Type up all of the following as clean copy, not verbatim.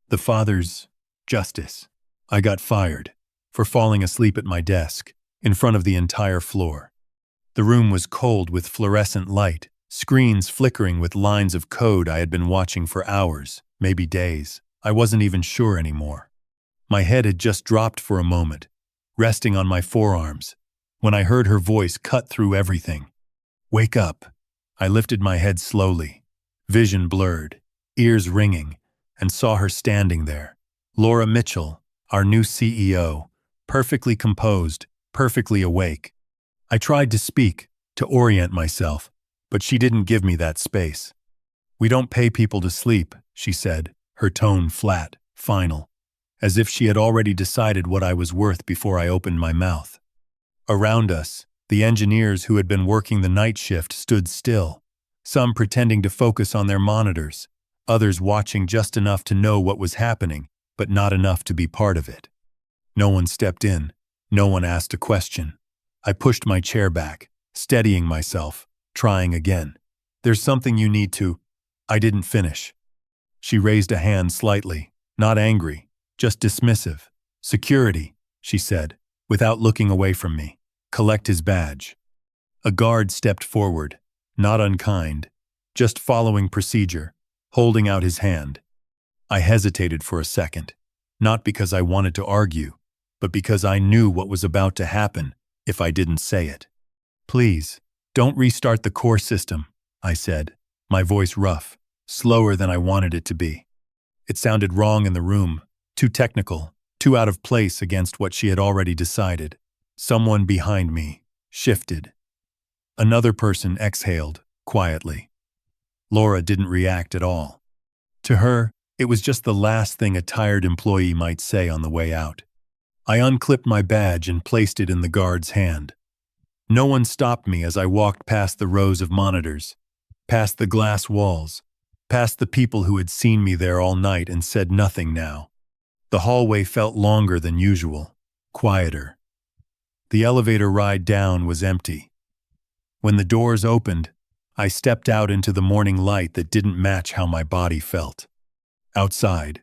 The father's justice. I got fired for falling asleep at my desk in front of the entire floor. The room was cold with fluorescent light, screens flickering with lines of code I had been watching for hours, maybe days. I wasn't even sure anymore. My head had just dropped for a moment, resting on my forearms, when I heard her voice cut through everything. "Wake up." I lifted my head slowly, vision blurred, ears ringing, and saw her standing there. Laura Mitchell, our new CEO, perfectly composed, perfectly awake. I tried to speak, to orient myself, but she didn't give me that space. "We don't pay people to sleep," she said, her tone flat, final, as if she had already decided what I was worth before I opened my mouth. Around us, the engineers who had been working the night shift stood still, some pretending to focus on their monitors, others watching just enough to know what was happening, but not enough to be part of it. No one stepped in. No one asked a question. I pushed my chair back, steadying myself, trying again. "There's something you need to—" I didn't finish. She raised a hand slightly, not angry, just dismissive. "Security," she said, without looking away from me. "Collect his badge." A guard stepped forward, not unkind, just following procedure, holding out his hand. I hesitated for a second, not because I wanted to argue, but because I knew what was about to happen if I didn't say it. "Please, don't restart the core system," I said, my voice rough, slower than I wanted it to be. It sounded wrong in the room, too technical, too out of place against what she had already decided. Someone behind me shifted. Another person exhaled, quietly. Laura didn't react at all. To her, it was just the last thing a tired employee might say on the way out. I unclipped my badge and placed it in the guard's hand. No one stopped me as I walked past the rows of monitors, past the glass walls, past the people who had seen me there all night and said nothing now. The hallway felt longer than usual, quieter. The elevator ride down was empty. When the doors opened, I stepped out into the morning light that didn't match how my body felt. Outside,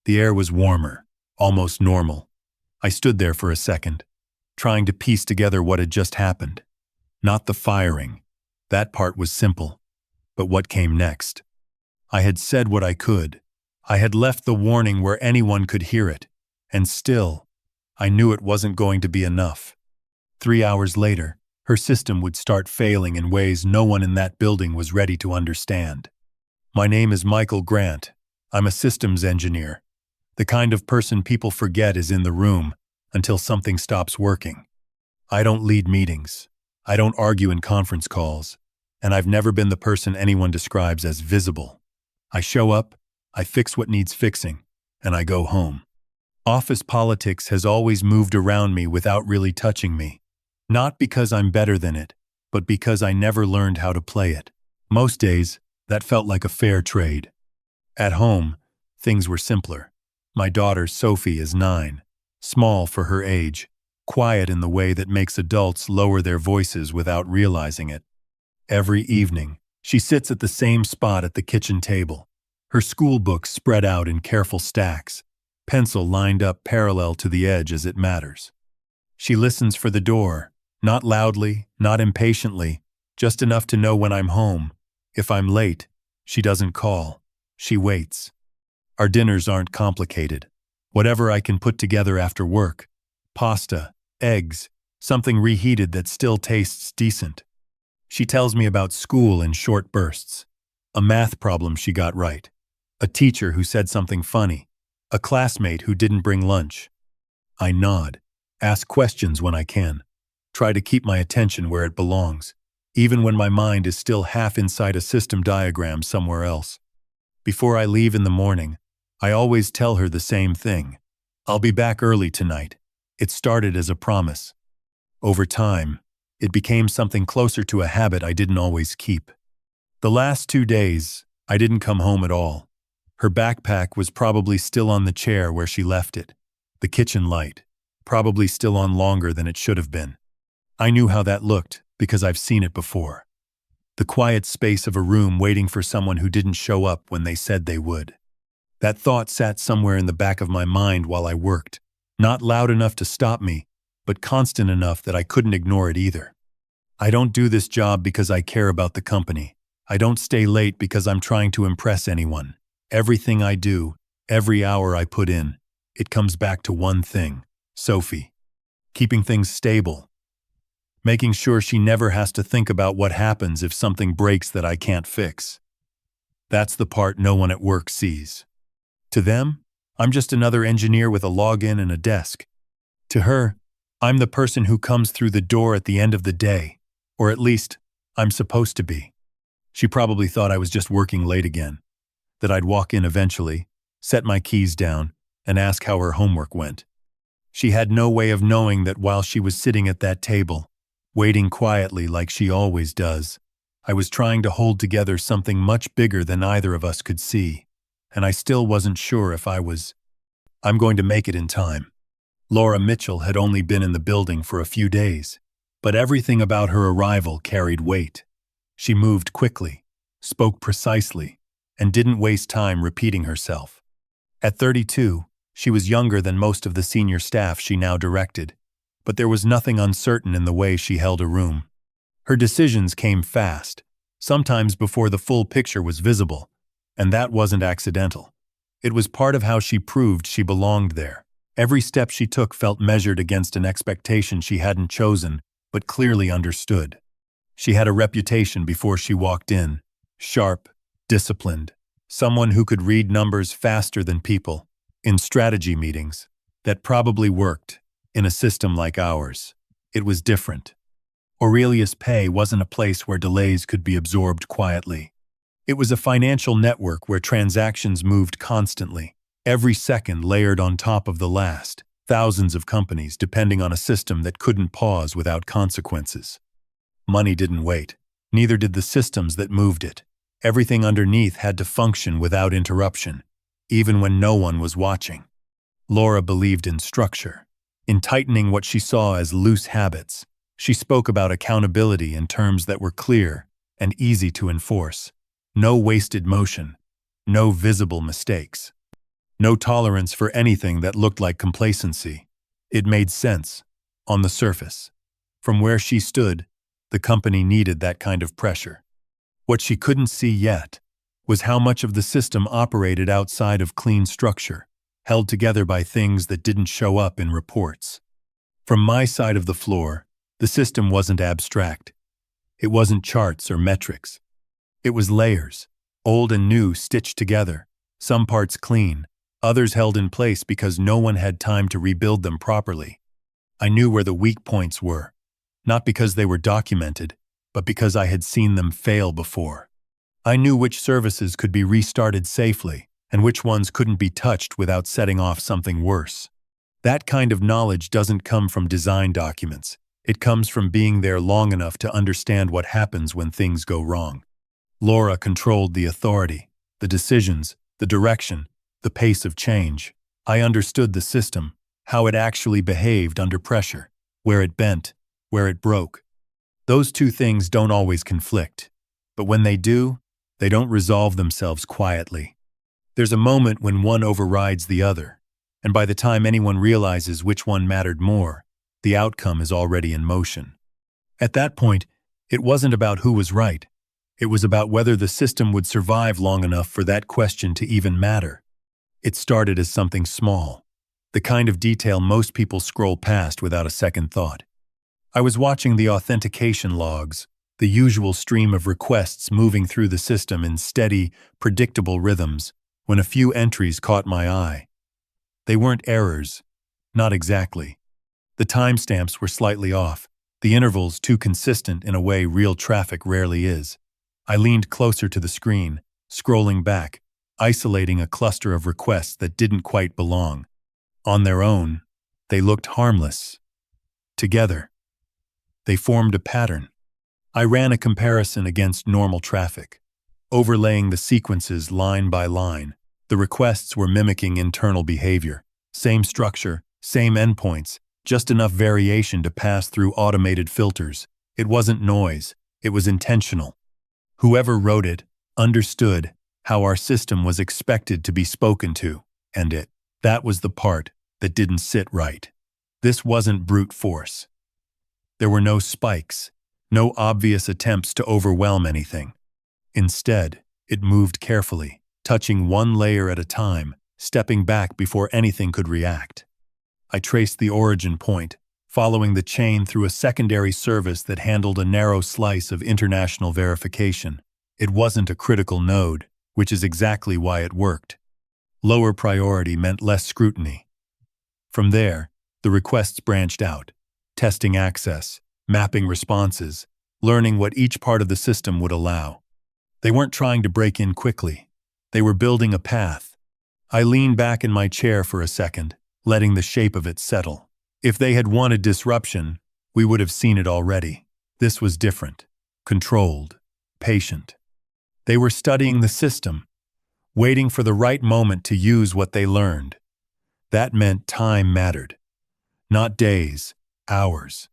the air was warmer, almost normal. I stood there for a second, trying to piece together what had just happened. Not the firing. That part was simple. But what came next? I had said what I could. I had left the warning where anyone could hear it. And still, I knew it wasn't going to be enough. 3 hours later, her system would start failing in ways no one in that building was ready to understand. "My name is Michael Grant. I'm a systems engineer. The kind of person people forget is in the room until something stops working. I don't lead meetings. I don't argue in conference calls. And I've never been the person anyone describes as visible. I show up, I fix what needs fixing, and I go home. Office politics has always moved around me without really touching me. Not because I'm better than it, but because I never learned how to play it. Most days, that felt like a fair trade. At home, things were simpler. My daughter, Sophie, is 9, small for her age, quiet in the way that makes adults lower their voices without realizing it. Every evening, she sits at the same spot at the kitchen table, her school books spread out in careful stacks, pencil lined up parallel to the edge as it matters. She listens for the door, not loudly, not impatiently, just enough to know when I'm home. If I'm late, she doesn't call. She waits. Our dinners aren't complicated. Whatever I can put together after work. Pasta, eggs, something reheated that still tastes decent. She tells me about school in short bursts. A math problem she got right. A teacher who said something funny. A classmate who didn't bring lunch. I nod, ask questions when I can. Try to keep my attention where it belongs, even when my mind is still half inside a system diagram somewhere else. Before I leave in the morning, I always tell her the same thing. I'll be back early tonight. It started as a promise. Over time, it became something closer to a habit I didn't always keep. The last 2 days, I didn't come home at all. Her backpack was probably still on the chair where she left it. The kitchen light, probably still on longer than it should have been. I knew how that looked because I've seen it before. The quiet space of a room waiting for someone who didn't show up when they said they would. That thought sat somewhere in the back of my mind while I worked, not loud enough to stop me, but constant enough that I couldn't ignore it either. I don't do this job because I care about the company. I don't stay late because I'm trying to impress anyone. Everything I do, every hour I put in, it comes back to one thing: Sophie. Keeping things stable. Making sure she never has to think about what happens if something breaks that I can't fix. That's the part no one at work sees. To them, I'm just another engineer with a login and a desk. To her, I'm the person who comes through the door at the end of the day, or at least, I'm supposed to be. She probably thought I was just working late again, that I'd walk in eventually, set my keys down, and ask how her homework went. She had no way of knowing that while she was sitting at that table, waiting quietly like she always does, I was trying to hold together something much bigger than either of us could see, and I still wasn't sure if I'm going to make it in time. Laura Mitchell had only been in the building for a few days, but everything about her arrival carried weight. She moved quickly, spoke precisely, and didn't waste time repeating herself. At 32, she was younger than most of the senior staff she now directed, but there was nothing uncertain in the way she held a room. Her decisions came fast, sometimes before the full picture was visible, and that wasn't accidental. It was part of how she proved she belonged there. Every step she took felt measured against an expectation she hadn't chosen, but clearly understood. She had a reputation before she walked in: sharp, disciplined, someone who could read numbers faster than people. In strategy meetings, that probably worked. In a system like ours, it was different. Aurelius Pay wasn't a place where delays could be absorbed quietly. It was a financial network where transactions moved constantly, every second layered on top of the last, thousands of companies depending on a system that couldn't pause without consequences. Money didn't wait, neither did the systems that moved it. Everything underneath had to function without interruption, even when no one was watching. Laura believed in structure, in tightening what she saw as loose habits. She spoke about accountability in terms that were clear and easy to enforce. No wasted motion, no visible mistakes, no tolerance for anything that looked like complacency. It made sense, on the surface. From where she stood, the company needed that kind of pressure. What she couldn't see yet was how much of the system operated outside of clean structure, held together by things that didn't show up in reports. From my side of the floor, the system wasn't abstract. It wasn't charts or metrics. It was layers, old and new stitched together, some parts clean, others held in place because no one had time to rebuild them properly. I knew where the weak points were, not because they were documented, but because I had seen them fail before. I knew which services could be restarted safely and which ones couldn't be touched without setting off something worse. That kind of knowledge doesn't come from design documents. It comes from being there long enough to understand what happens when things go wrong. Laura controlled the authority, the decisions, the direction, the pace of change. I understood the system, how it actually behaved under pressure, where it bent, where it broke. Those two things don't always conflict, but when they do, they don't resolve themselves quietly. There's a moment when one overrides the other, and by the time anyone realizes which one mattered more, the outcome is already in motion. At that point, it wasn't about who was right. It was about whether the system would survive long enough for that question to even matter. It started as something small, the kind of detail most people scroll past without a second thought. I was watching the authentication logs, the usual stream of requests moving through the system in steady, predictable rhythms, when a few entries caught my eye. They weren't errors, not exactly. The timestamps were slightly off, the intervals too consistent in a way real traffic rarely is. I leaned closer to the screen, scrolling back, isolating a cluster of requests that didn't quite belong. On their own, they looked harmless. Together, they formed a pattern. I ran a comparison against normal traffic, overlaying the sequences line by line. The requests were mimicking internal behavior. Same structure, same endpoints, just enough variation to pass through automated filters. It wasn't noise, it was intentional. Whoever wrote it understood how our system was expected to be spoken to, and that was the part that didn't sit right. This wasn't brute force. There were no spikes, no obvious attempts to overwhelm anything. Instead, it moved carefully, touching one layer at a time, stepping back before anything could react. I traced the origin point, following the chain through a secondary service that handled a narrow slice of international verification. It wasn't a critical node, which is exactly why it worked. Lower priority meant less scrutiny. From there, the requests branched out, testing access, mapping responses, learning what each part of the system would allow. They weren't trying to break in quickly. They were building a path. I leaned back in my chair for a second, letting the shape of it settle. If they had wanted disruption, we would have seen it already. This was different, controlled, patient. They were studying the system, waiting for the right moment to use what they learned. That meant time mattered. Not days, hours.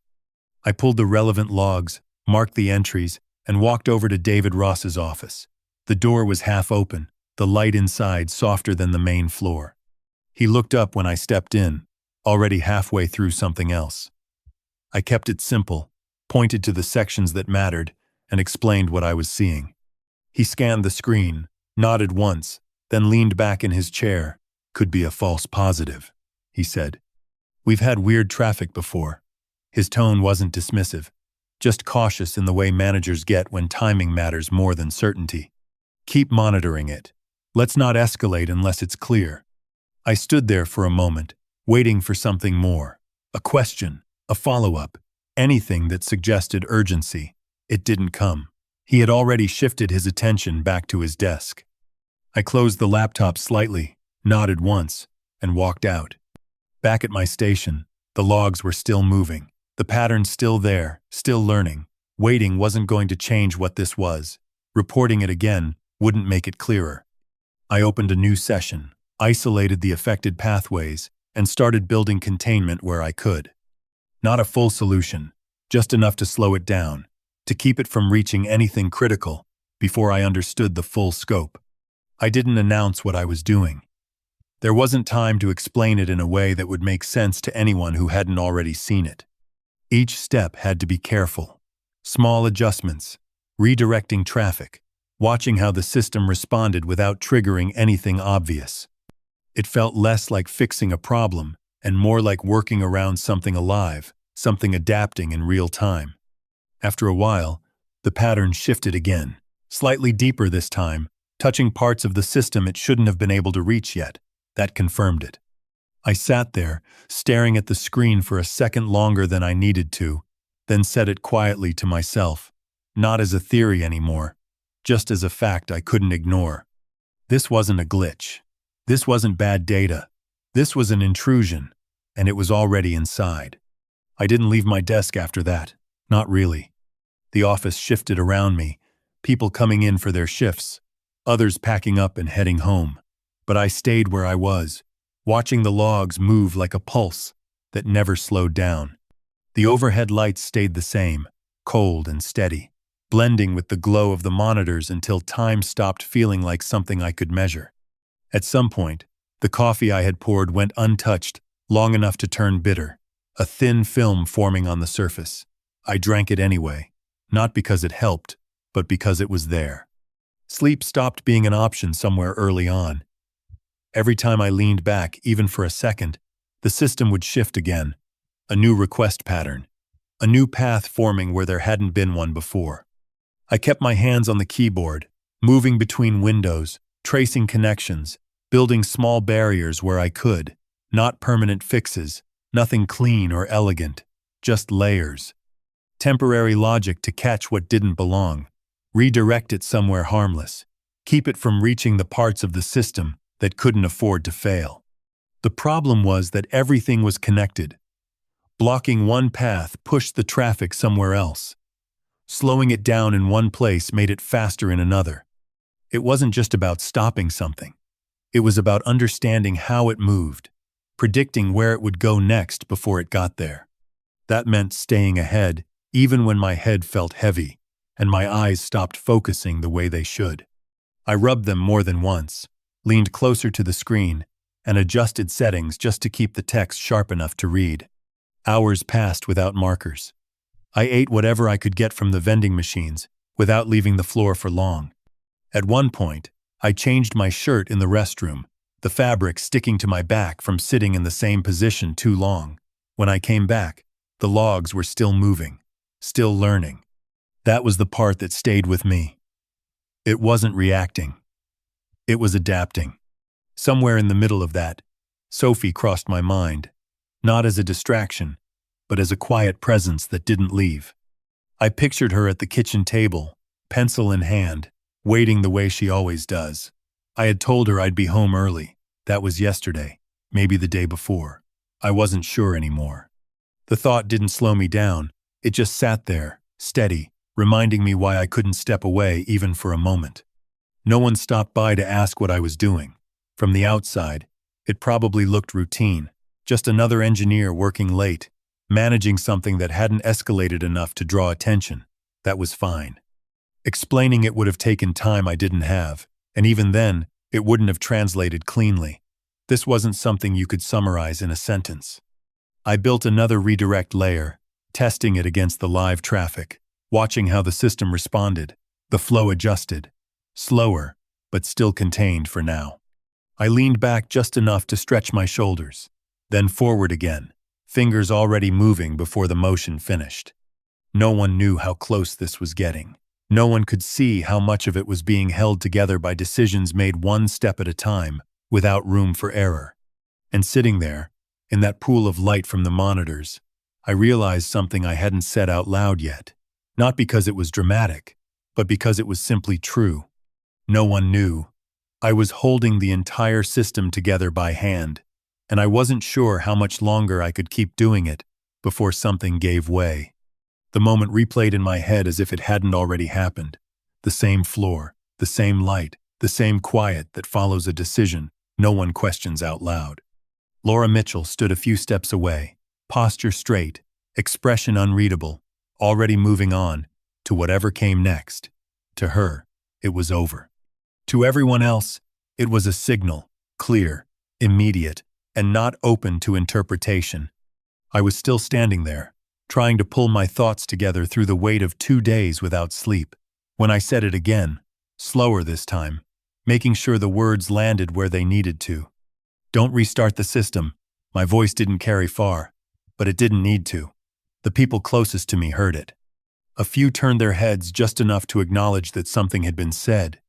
I pulled the relevant logs, marked the entries, and walked over to David Ross's office. The door was half open, the light inside softer than the main floor. He looked up when I stepped in, already halfway through something else. I kept it simple, pointed to the sections that mattered, and explained what I was seeing. He scanned the screen, nodded once, then leaned back in his chair. Could be a false positive, he said. We've had weird traffic before. His tone wasn't dismissive, just cautious in the way managers get when timing matters more than certainty. Keep monitoring it. Let's not escalate unless it's clear. I stood there for a moment, waiting for something more. A question, a follow-up, anything that suggested urgency. It didn't come. He had already shifted his attention back to his desk. I closed the laptop slightly, nodded once, and walked out. Back at my station, the logs were still moving. The pattern still there, still learning. Waiting wasn't going to change what this was. Reporting it again wouldn't make it clearer. I opened a new session, isolated the affected pathways, and started building containment where I could. Not a full solution, just enough to slow it down, to keep it from reaching anything critical before I understood the full scope. I didn't announce what I was doing. There wasn't time to explain it in a way that would make sense to anyone who hadn't already seen it. Each step had to be careful. Small adjustments, redirecting traffic, watching how the system responded without triggering anything obvious. It felt less like fixing a problem and more like working around something alive, something adapting in real time. After a while, the pattern shifted again, slightly deeper this time, touching parts of the system it shouldn't have been able to reach yet. That confirmed it. I sat there, staring at the screen for a second longer than I needed to, then said it quietly to myself, not as a theory anymore, just as a fact I couldn't ignore. This wasn't a glitch. This wasn't bad data. This was an intrusion, and it was already inside. I didn't leave my desk after that, not really. The office shifted around me, people coming in for their shifts, others packing up and heading home. But I stayed where I was, watching the logs move like a pulse that never slowed down. The overhead lights stayed the same, cold and steady, blending with the glow of the monitors until time stopped feeling like something I could measure. At some point, the coffee I had poured went untouched, long enough to turn bitter, a thin film forming on the surface. I drank it anyway, not because it helped, but because it was there. Sleep stopped being an option somewhere early on. Every time I leaned back, even for a second, the system would shift again, a new request pattern, a new path forming where there hadn't been one before. I kept my hands on the keyboard, moving between windows, tracing connections, building small barriers where I could, not permanent fixes, nothing clean or elegant, just layers. Temporary logic to catch what didn't belong, redirect it somewhere harmless, keep it from reaching the parts of the system that couldn't afford to fail. The problem was that everything was connected. Blocking one path pushed the traffic somewhere else. Slowing it down in one place made it faster in another. It wasn't just about stopping something. It was about understanding how it moved, predicting where it would go next before it got there. That meant staying ahead, even when my head felt heavy, and my eyes stopped focusing the way they should. I rubbed them more than once, leaned closer to the screen, and adjusted settings just to keep the text sharp enough to read. Hours passed without markers. I ate whatever I could get from the vending machines without leaving the floor for long. At one point, I changed my shirt in the restroom, the fabric sticking to my back from sitting in the same position too long. When I came back, the logs were still moving, still learning. That was the part that stayed with me. It wasn't reacting. It was adapting. Somewhere in the middle of that, Sophie crossed my mind, not as a distraction, but as a quiet presence that didn't leave. I pictured her at the kitchen table, pencil in hand, waiting the way she always does. I had told her I'd be home early. That was yesterday, maybe the day before. I wasn't sure anymore. The thought didn't slow me down. It just sat there, steady, reminding me why I couldn't step away even for a moment. No one stopped by to ask what I was doing. From the outside, it probably looked routine, just another engineer working late, managing something that hadn't escalated enough to draw attention. That was fine. Explaining it would have taken time I didn't have, and even then, it wouldn't have translated cleanly. This wasn't something you could summarize in a sentence. I built another redirect layer, testing it against the live traffic, watching how the system responded. The flow adjusted. Slower, but still contained for now. I leaned back just enough to stretch my shoulders, then forward again, fingers already moving before the motion finished. No one knew how close this was getting. No one could see how much of it was being held together by decisions made one step at a time, without room for error. And sitting there, in that pool of light from the monitors, I realized something I hadn't said out loud yet. Not because it was dramatic, but because it was simply true. No one knew. I was holding the entire system together by hand, and I wasn't sure how much longer I could keep doing it before something gave way. The moment replayed in my head as if it hadn't already happened. The same floor, the same light, the same quiet that follows a decision no one questions out loud. Laura Mitchell stood a few steps away, posture straight, expression unreadable, already moving on to whatever came next. To her, it was over. To everyone else, it was a signal, clear, immediate, and not open to interpretation. I was still standing there, trying to pull my thoughts together through the weight of 2 days without sleep, when I said it again, slower this time, making sure the words landed where they needed to. Don't restart the system. My voice didn't carry far, but it didn't need to. The people closest to me heard it. A few turned their heads just enough to acknowledge that something had been said.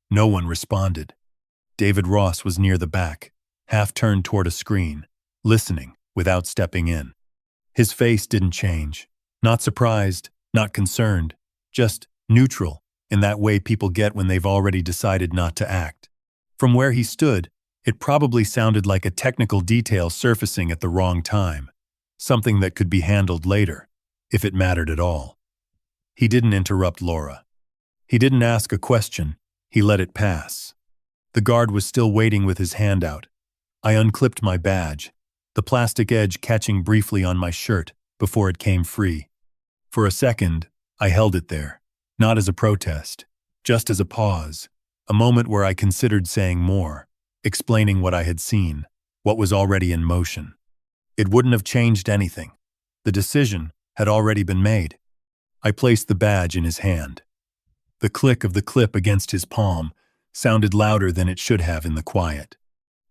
No one responded. David Ross was near the back, half turned toward a screen, listening without stepping in. His face didn't change. Not surprised, not concerned, just neutral, in that way people get when they've already decided not to act. From where he stood, it probably sounded like a technical detail surfacing at the wrong time, something that could be handled later, if it mattered at all. He didn't interrupt Laura. He didn't ask a question, he let it pass. The guard was still waiting with his hand out. I unclipped my badge, the plastic edge catching briefly on my shirt before it came free. For a second, I held it there, not as a protest, just as a pause, a moment where I considered saying more, explaining what I had seen, what was already in motion. It wouldn't have changed anything. The decision had already been made. I placed the badge in his hand. The click of the clip against his palm sounded louder than it should have in the quiet.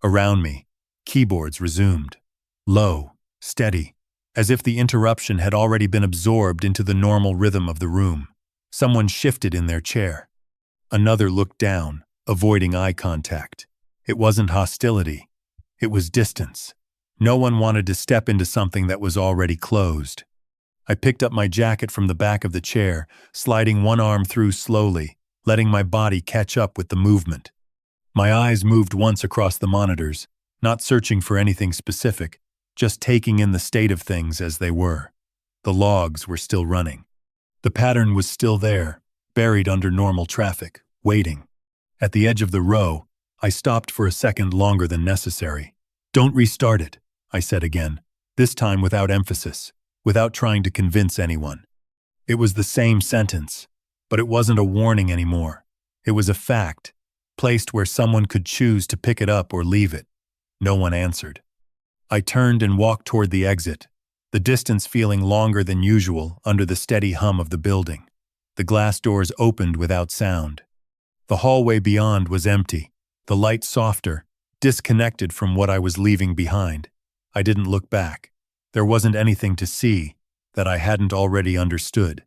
Around me, keyboards resumed. Low, steady, as if the interruption had already been absorbed into the normal rhythm of the room. Someone shifted in their chair. Another looked down, avoiding eye contact. It wasn't hostility. It was distance. No one wanted to step into something that was already closed. I picked up my jacket from the back of the chair, sliding one arm through slowly, letting my body catch up with the movement. My eyes moved once across the monitors, not searching for anything specific, just taking in the state of things as they were. The logs were still running. The pattern was still there, buried under normal traffic, waiting. At the edge of the row, I stopped for a second longer than necessary. "Don't restart it," I said again, this time without emphasis, without trying to convince anyone. It was the same sentence, but it wasn't a warning anymore. It was a fact, placed where someone could choose to pick it up or leave it. No one answered. I turned and walked toward the exit, the distance feeling longer than usual under the steady hum of the building. The glass doors opened without sound. The hallway beyond was empty, the light softer, disconnected from what I was leaving behind. I didn't look back. There wasn't anything to see that I hadn't already understood.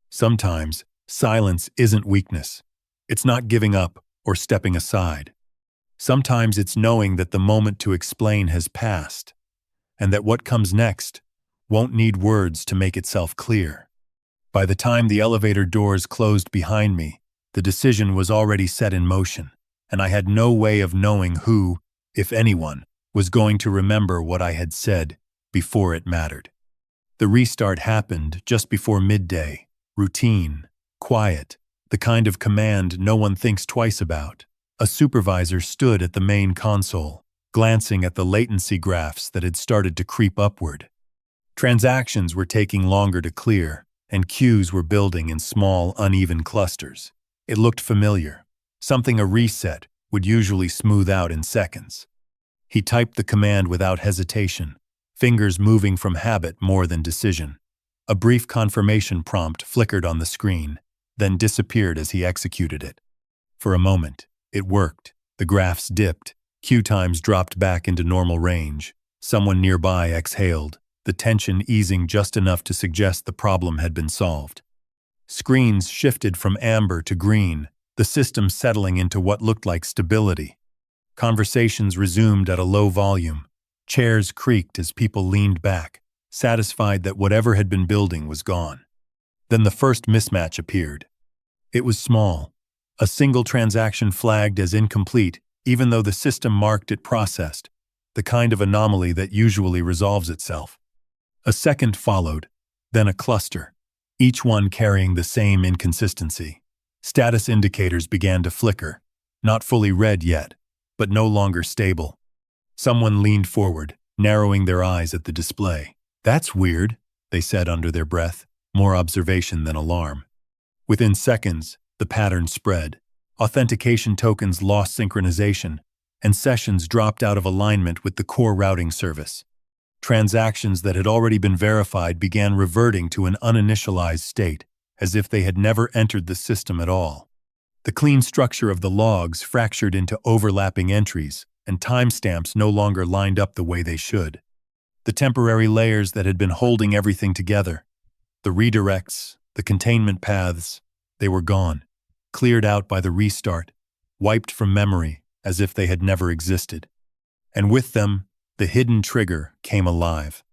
Sometimes, silence isn't weakness. It's not giving up or stepping aside. Sometimes it's knowing that the moment to explain has passed, and that what comes next won't need words to make itself clear. By the time the elevator doors closed behind me, the decision was already set in motion, and I had no way of knowing who, if anyone, was going to remember what I had said before it mattered. The restart happened just before midday, routine, quiet, the kind of command no one thinks twice about. A supervisor stood at the main console, glancing at the latency graphs that had started to creep upward. Transactions were taking longer to clear, and queues were building in small, uneven clusters. It looked familiar, something a reset would usually smooth out in seconds. He typed the command without hesitation, fingers moving from habit more than decision. A brief confirmation prompt flickered on the screen, then disappeared as he executed it. For a moment, it worked. The graphs dipped, queue times dropped back into normal range. Someone nearby exhaled, the tension easing just enough to suggest the problem had been solved. Screens shifted from amber to green, the system settling into what looked like stability. Conversations resumed at a low volume. Chairs creaked as people leaned back, satisfied that whatever had been building was gone. Then the first mismatch appeared. It was small. A single transaction flagged as incomplete, even though the system marked it processed, the kind of anomaly that usually resolves itself. A second followed, then a cluster, each one carrying the same inconsistency. Status indicators began to flicker, not fully red yet, but no longer stable. Someone leaned forward, narrowing their eyes at the display. "That's weird," they said under their breath, more observation than alarm. Within seconds, the pattern spread. Authentication tokens lost synchronization, and sessions dropped out of alignment with the core routing service. Transactions that had already been verified began reverting to an uninitialized state, as if they had never entered the system at all. The clean structure of the logs fractured into overlapping entries, and timestamps no longer lined up the way they should. The temporary layers that had been holding everything together, the redirects, the containment paths, they were gone, cleared out by the restart, wiped from memory as if they had never existed. And with them, the hidden trigger came alive.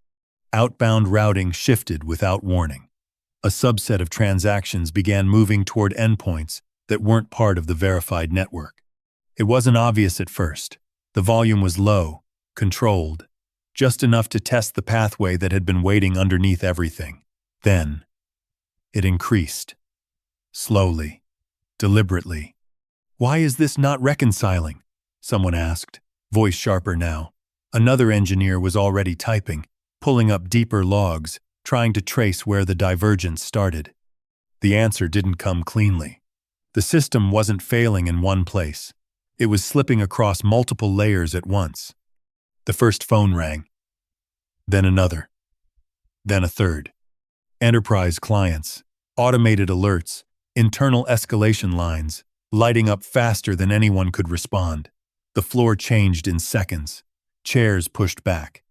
Outbound routing shifted without warning. A subset of transactions began moving toward endpoints that weren't part of the verified network. It wasn't obvious at first. The volume was low, controlled, just enough to test the pathway that had been waiting underneath everything. Then, it increased. Slowly, deliberately. "Why is this not reconciling?" someone asked, voice sharper now. Another engineer was already typing, pulling up deeper logs, trying to trace where the divergence started. The answer didn't come cleanly. The system wasn't failing in one place. It was slipping across multiple layers at once. The first phone rang. Then another. Then a third. Enterprise clients, automated alerts, internal escalation lines, lighting up faster than anyone could respond. The floor changed in seconds. Chairs pushed back.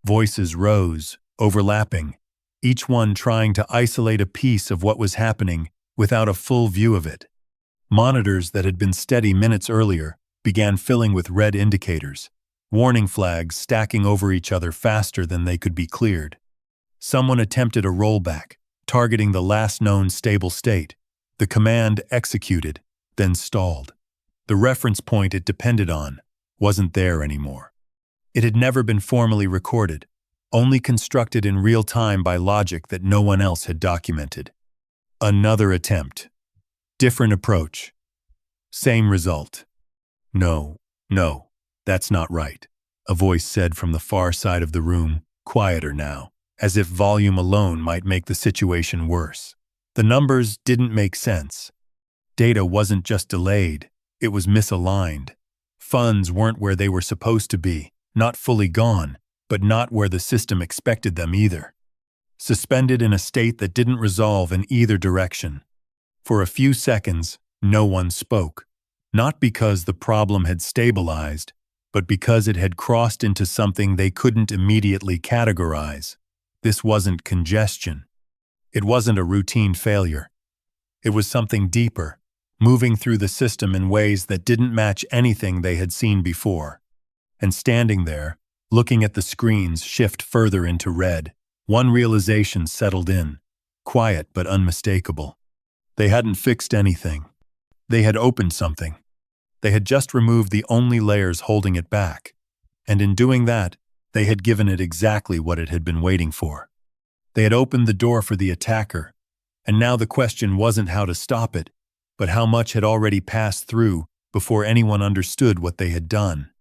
Voices rose, overlapping, each one trying to isolate a piece of what was happening without a full view of it. Monitors that had been steady minutes earlier began filling with red indicators, warning flags stacking over each other faster than they could be cleared. Someone attempted a rollback, targeting the last known stable state. The command executed, then stalled. The reference point it depended on wasn't there anymore. It had never been formally recorded, only constructed in real time by logic that no one else had documented. Another attempt. Different approach. Same result. No, that's not right, a voice said from the far side of the room, quieter now, as if volume alone might make the situation worse. The numbers didn't make sense. Data wasn't just delayed, It was misaligned. Funds weren't where they were supposed to be, not fully gone, but not where the system expected them either. Suspended in a state that didn't resolve in either direction. For a few seconds, no one spoke. Not because the problem had stabilized, but because it had crossed into something they couldn't immediately categorize. This wasn't congestion. It wasn't a routine failure. It was something deeper, moving through the system in ways that didn't match anything they had seen before. And standing there, looking at the screens shift further into red, one realization settled in, quiet but unmistakable. They hadn't fixed anything. They had opened something. They had just removed the only layers holding it back. And in doing that, they had given it exactly what it had been waiting for. They had opened the door for the attacker, and now the question wasn't how to stop it, but how much had already passed through before anyone understood what they had done.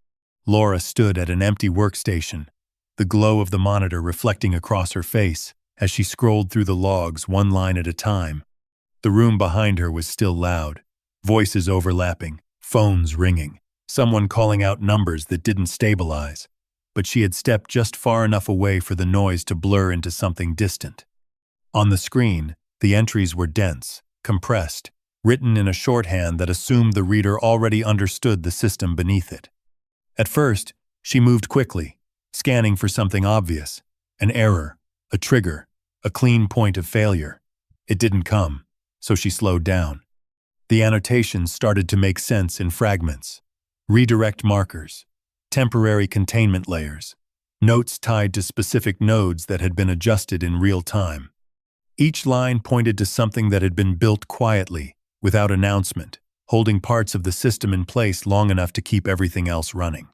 Laura stood at an empty workstation, the glow of the monitor reflecting across her face as she scrolled through the logs one line at a time. The room behind her was still loud, voices overlapping, phones ringing, someone calling out numbers that didn't stabilize, but she had stepped just far enough away for the noise to blur into something distant. On the screen, the entries were dense, compressed, written in a shorthand that assumed the reader already understood the system beneath it. At first, she moved quickly, scanning for something obvious, an error, a trigger, a clean point of failure. It didn't come, so she slowed down. The annotations started to make sense in fragments. Redirect markers, temporary containment layers, notes tied to specific nodes that had been adjusted in real time. Each line pointed to something that had been built quietly, without announcement, holding parts of the system in place long enough to keep everything else running.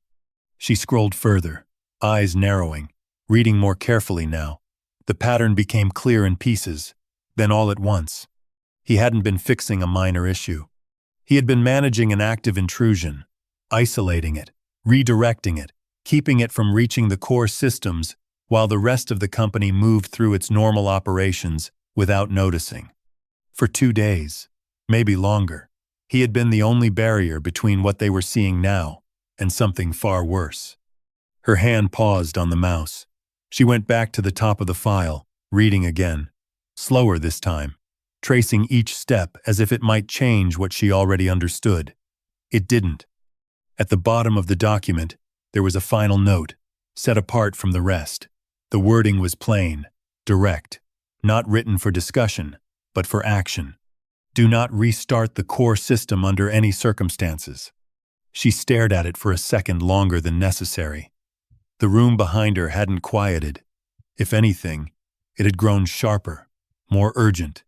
She scrolled further, eyes narrowing, reading more carefully now. The pattern became clear in pieces, then all at once. He hadn't been fixing a minor issue. He had been managing an active intrusion, isolating it, redirecting it, keeping it from reaching the core systems while the rest of the company moved through its normal operations without noticing. For 2 days, maybe longer, he had been the only barrier between what they were seeing now and something far worse. Her hand paused on the mouse. She went back to the top of the file, reading again, slower this time, tracing each step as if it might change what she already understood. It didn't. At the bottom of the document, there was a final note, set apart from the rest. The wording was plain, direct, not written for discussion, but for action. Do not restart the core system under any circumstances. She stared at it for a second longer than necessary. The room behind her hadn't quieted. If anything, it had grown sharper, more urgent.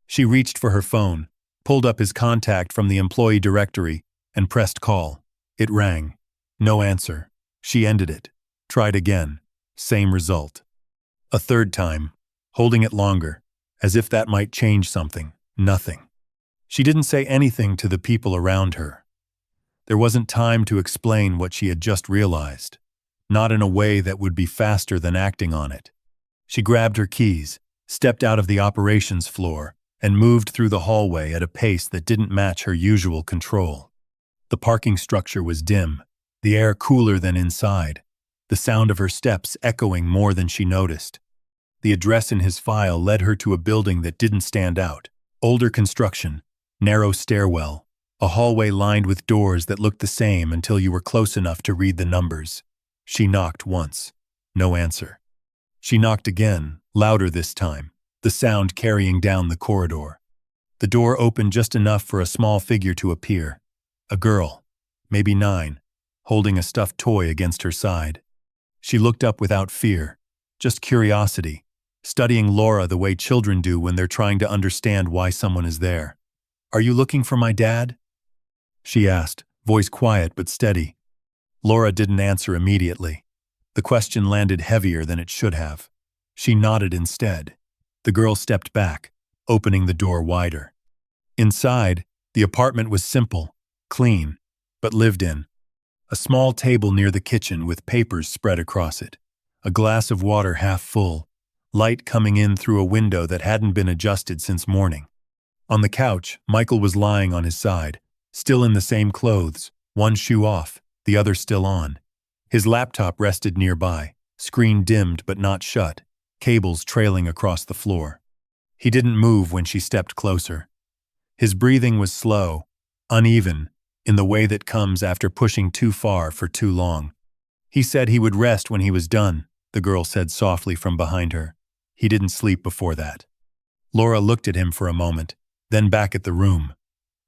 She reached for her phone, pulled up his contact from the employee directory, and pressed call. It rang. No answer. She ended it. Tried again. Same result. A third time, holding it longer, as if that might change something. Nothing. She didn't say anything to the people around her. There wasn't time to explain what she had just realized, not in a way that would be faster than acting on it. She grabbed her keys, stepped out of the operations floor, and moved through the hallway at a pace that didn't match her usual control. The parking structure was dim, the air cooler than inside, the sound of her steps echoing more than she noticed. The address in his file led her to a building that didn't stand out. Older construction, narrow stairwell, a hallway lined with doors that looked the same until you were close enough to read the numbers. She knocked once. No answer. She knocked again, louder this time, the sound carrying down the corridor. The door opened just enough for a small figure to appear. A girl, maybe 9, holding a stuffed toy against her side. She looked up without fear, just curiosity, studying Laura the way children do when they're trying to understand why someone is there. "Are you looking for my dad?" she asked, voice quiet but steady. Laura didn't answer immediately. The question landed heavier than it should have. She nodded instead. The girl stepped back, opening the door wider. Inside, the apartment was simple, clean, but lived in. A small table near the kitchen with papers spread across it. A glass of water half full, light coming in through a window that hadn't been adjusted since morning. On the couch, Michael was lying on his side, still in the same clothes, one shoe off, the other still on. His laptop rested nearby, screen dimmed but not shut, cables trailing across the floor. He didn't move when she stepped closer. His breathing was slow, uneven, in the way that comes after pushing too far for too long. He said he would rest when he was done, the girl said softly from behind her. He didn't sleep before that. Laura looked at him for a moment, then back at the room,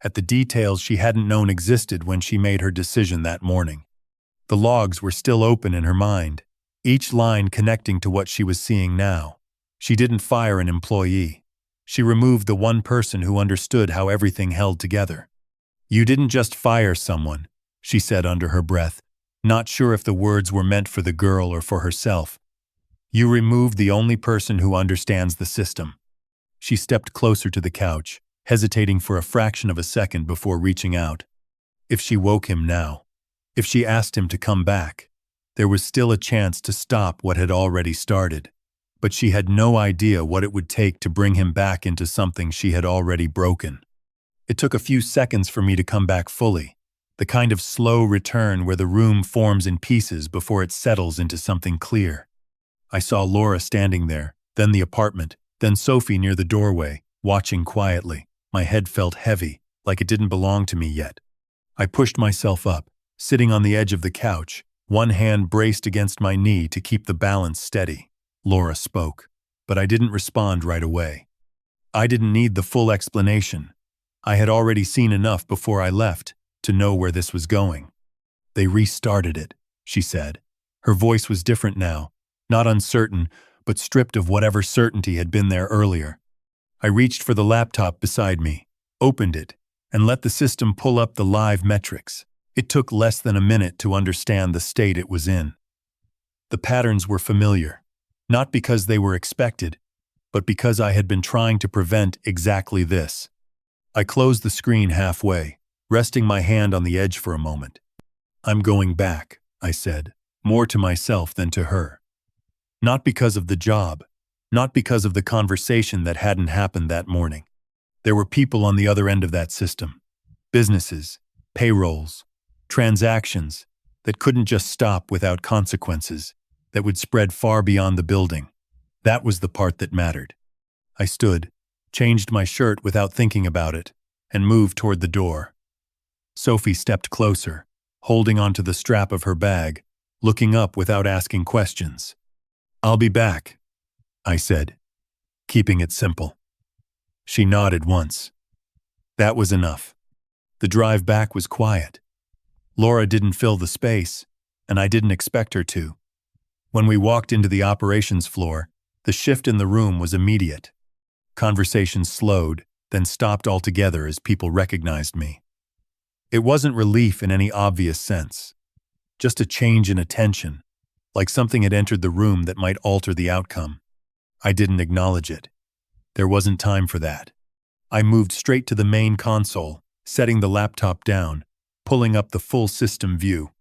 at the details she hadn't known existed when she made her decision that morning. The logs were still open in her mind, each line connecting to what she was seeing now. She didn't fire an employee. She removed the one person who understood how everything held together. "You didn't just fire someone," she said under her breath, not sure if the words were meant for the girl or for herself. "You removed the only person who understands the system." She stepped closer to the couch, hesitating for a fraction of a second before reaching out. If she woke him now, if she asked him to come back, there was still a chance to stop what had already started. But she had no idea what it would take to bring him back into something she had already broken. It took a few seconds for me to come back fully, the kind of slow return where the room forms in pieces before it settles into something clear. I saw Laura standing there, then the apartment, then Sophie near the doorway, watching quietly. My head felt heavy, like it didn't belong to me yet. I pushed myself up, sitting on the edge of the couch, one hand braced against my knee to keep the balance steady. Laura spoke, but I didn't respond right away. I didn't need the full explanation. I had already seen enough before I left to know where this was going. "They restarted it," she said. Her voice was different now, not uncertain, but stripped of whatever certainty had been there earlier. I reached for the laptop beside me, opened it, and let the system pull up the live metrics. It took less than a minute to understand the state it was in. The patterns were familiar, not because they were expected, but because I had been trying to prevent exactly this. I closed the screen halfway, resting my hand on the edge for a moment. "I'm going back," I said, more to myself than to her. Not because of the job, not because of the conversation that hadn't happened that morning. There were people on the other end of that system. Businesses, payrolls, transactions that couldn't just stop without consequences, that would spread far beyond the building. That was the part that mattered. I stood, changed my shirt without thinking about it, and moved toward the door. Sophie stepped closer, holding onto the strap of her bag, looking up without asking questions. "I'll be back," I said, keeping it simple. She nodded once. That was enough. The drive back was quiet. Laura didn't fill the space, and I didn't expect her to. When we walked into the operations floor, the shift in the room was immediate. Conversation slowed, then stopped altogether as people recognized me. It wasn't relief in any obvious sense, just a change in attention, like something had entered the room that might alter the outcome. I didn't acknowledge it. There wasn't time for that. I moved straight to the main console, setting the laptop down, pulling up the full system view.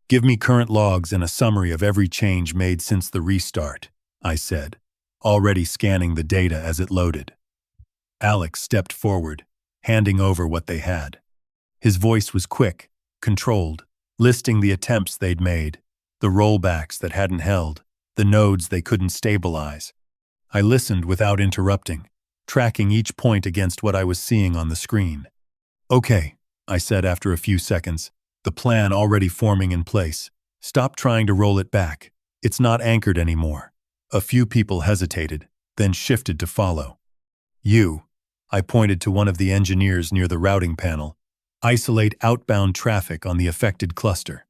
"Give me current logs and a summary of every change made since the restart," I said, already scanning the data as it loaded. Alex stepped forward, handing over what they had. His voice was quick, controlled, listing the attempts they'd made, the rollbacks that hadn't held, the nodes they couldn't stabilize. I listened without interrupting, tracking each point against what I was seeing on the screen. "Okay," I said after a few seconds, the plan already forming in place. "Stop trying to roll it back. It's not anchored anymore." A few people hesitated, then shifted to follow. "You," I pointed to one of the engineers near the routing panel, "isolate outbound traffic on the affected cluster.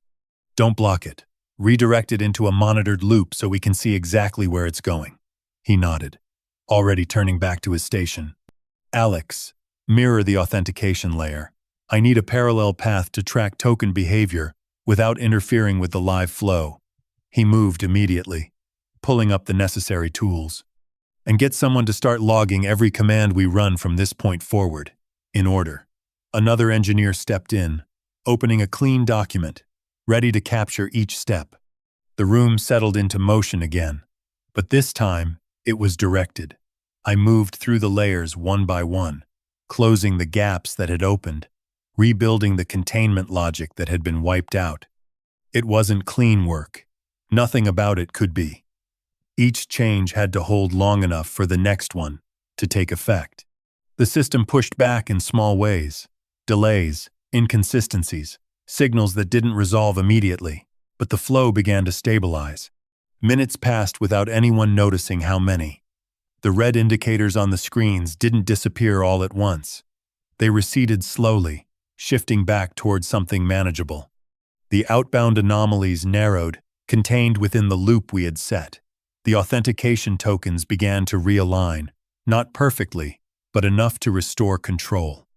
Don't block it. Redirect it into a monitored loop so we can see exactly where it's going." He nodded, already turning back to his station. "Alex, mirror the authentication layer. I need a parallel path to track token behavior without interfering with the live flow." He moved immediately, pulling up the necessary tools. "And get someone to start logging every command we run from this point forward, in order." Another engineer stepped in, opening a clean document, ready to capture each step. The room settled into motion again, but this time it was directed. I moved through the layers one by one, closing the gaps that had opened, rebuilding the containment logic that had been wiped out. It wasn't clean work. Nothing about it could be. Each change had to hold long enough for the next one to take effect. The system pushed back in small ways, delays, inconsistencies, signals that didn't resolve immediately, but the flow began to stabilize. Minutes passed without anyone noticing how many. The red indicators on the screens didn't disappear all at once. They receded slowly, shifting back towards something manageable. The outbound anomalies narrowed, contained within the loop we had set. The authentication tokens began to realign, not perfectly, but enough to restore control.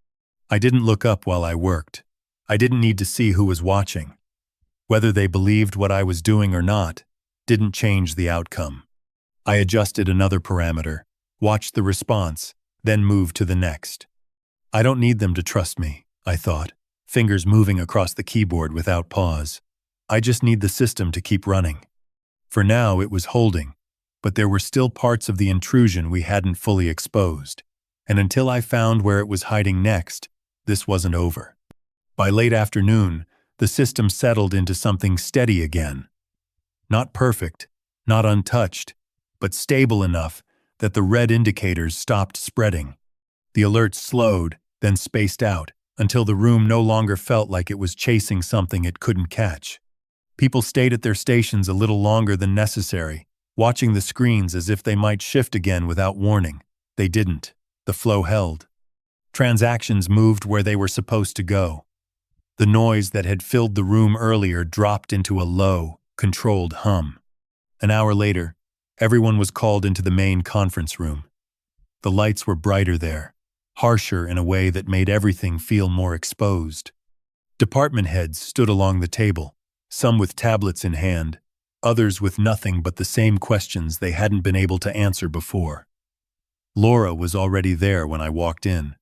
I didn't look up while I worked. I didn't need to see who was watching. Whether they believed what I was doing or not didn't change the outcome. I adjusted another parameter, watched the response, then moved to the next. I don't need them to trust me, I thought, fingers moving across the keyboard without pause. I just need the system to keep running. For now, it was holding, but there were still parts of the intrusion we hadn't fully exposed, and until I found where it was hiding next, this wasn't over. By late afternoon, the system settled into something steady again. Not perfect, not untouched, but stable enough that the red indicators stopped spreading. The alerts slowed, then spaced out, until the room no longer felt like it was chasing something it couldn't catch. People stayed at their stations a little longer than necessary, watching the screens as if they might shift again without warning. They didn't. The flow held. Transactions moved where they were supposed to go. The noise that had filled the room earlier dropped into a low, controlled hum. An hour later, everyone was called into the main conference room. The lights were brighter there, harsher in a way that made everything feel more exposed. Department heads stood along the table, some with tablets in hand, others with nothing but the same questions they hadn't been able to answer before. Laura was already there when I walked in.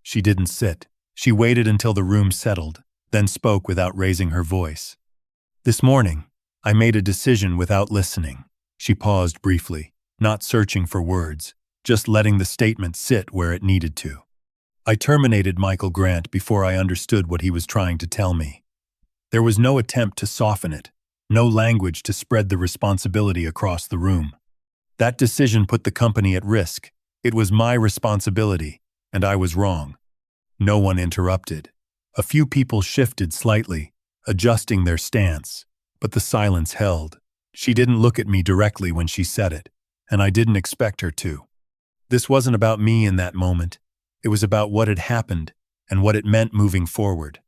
She didn't sit. She waited until the room settled, then spoke without raising her voice. "This morning, I made a decision without listening." She paused briefly, not searching for words, just letting the statement sit where it needed to. I terminated Michael Grant before I understood what he was trying to tell me. There was no attempt to soften it, no language to spread the responsibility across the room. That decision put the company at risk. It was my responsibility, and I was wrong. No one interrupted. A few people shifted slightly, adjusting their stance, but the silence held. She didn't look at me directly when she said it, and I didn't expect her to. This wasn't about me in that moment. It was about what had happened and what it meant moving forward.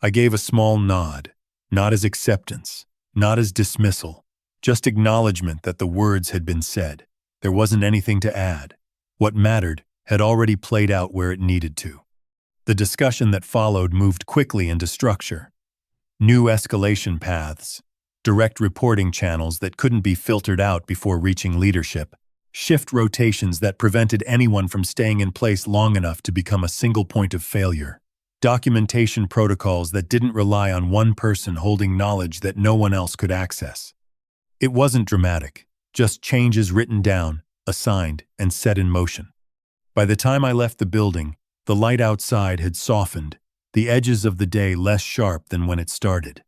I gave a small nod, not as acceptance, not as dismissal, just acknowledgement that the words had been said. There wasn't anything to add. What mattered had already played out where it needed to. The discussion that followed moved quickly into structure. New escalation paths, direct reporting channels that couldn't be filtered out before reaching leadership, shift rotations that prevented anyone from staying in place long enough to become a single point of failure, documentation protocols that didn't rely on one person holding knowledge that no one else could access. It wasn't dramatic, just changes written down, assigned, and set in motion. By the time I left the building, the light outside had softened, the edges of the day less sharp than when it started.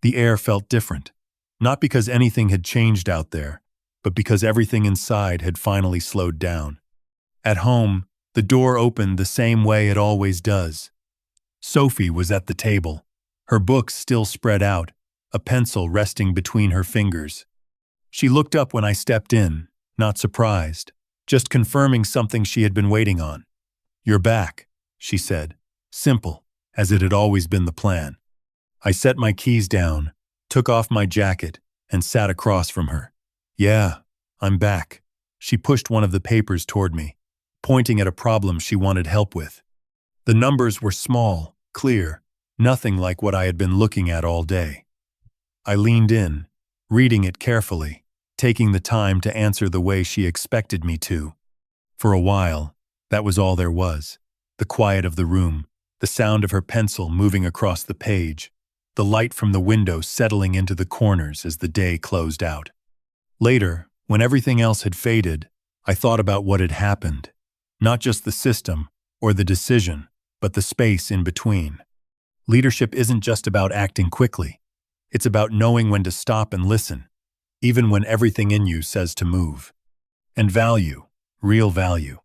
The air felt different, not because anything had changed out there, but because everything inside had finally slowed down. At home, the door opened the same way it always does. Sophie was at the table, her books still spread out, a pencil resting between her fingers. She looked up when I stepped in, not surprised, just confirming something she had been waiting on. "You're back," she said, simple, as it had always been the plan. I set my keys down, took off my jacket, and sat across from her. "Yeah, I'm back." She pushed one of the papers toward me, pointing at a problem she wanted help with. The numbers were small, clear, nothing like what I had been looking at all day. I leaned in, reading it carefully, taking the time to answer the way she expected me to. For a while, that was all there was. The quiet of the room, the sound of her pencil moving across the page, the light from the window settling into the corners as the day closed out. Later, when everything else had faded, I thought about what had happened. Not just the system or the decision, but the space in between. Leadership isn't just about acting quickly. It's about knowing when to stop and listen, even when everything in you says to move. And value, real value,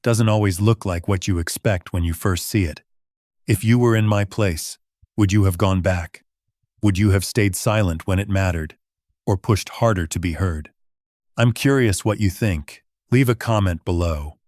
doesn't always look like what you expect when you first see it. If you were in my place, would you have gone back? Would you have stayed silent when it mattered, or pushed harder to be heard? I'm curious what you think. Leave a comment below.